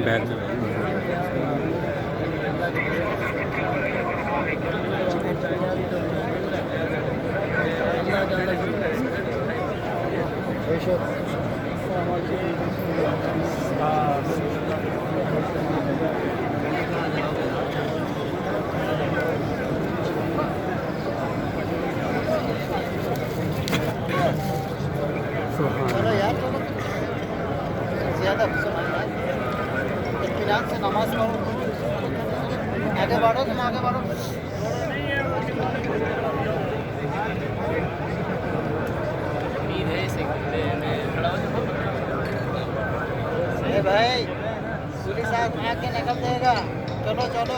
bag चलो यार चलो ज़्यादा इत्मीनान से नमाज पढ़ो आगे बढ़ो तुम आगे बढ़ो भाई पुलिस आके निकल देगा चलो चलो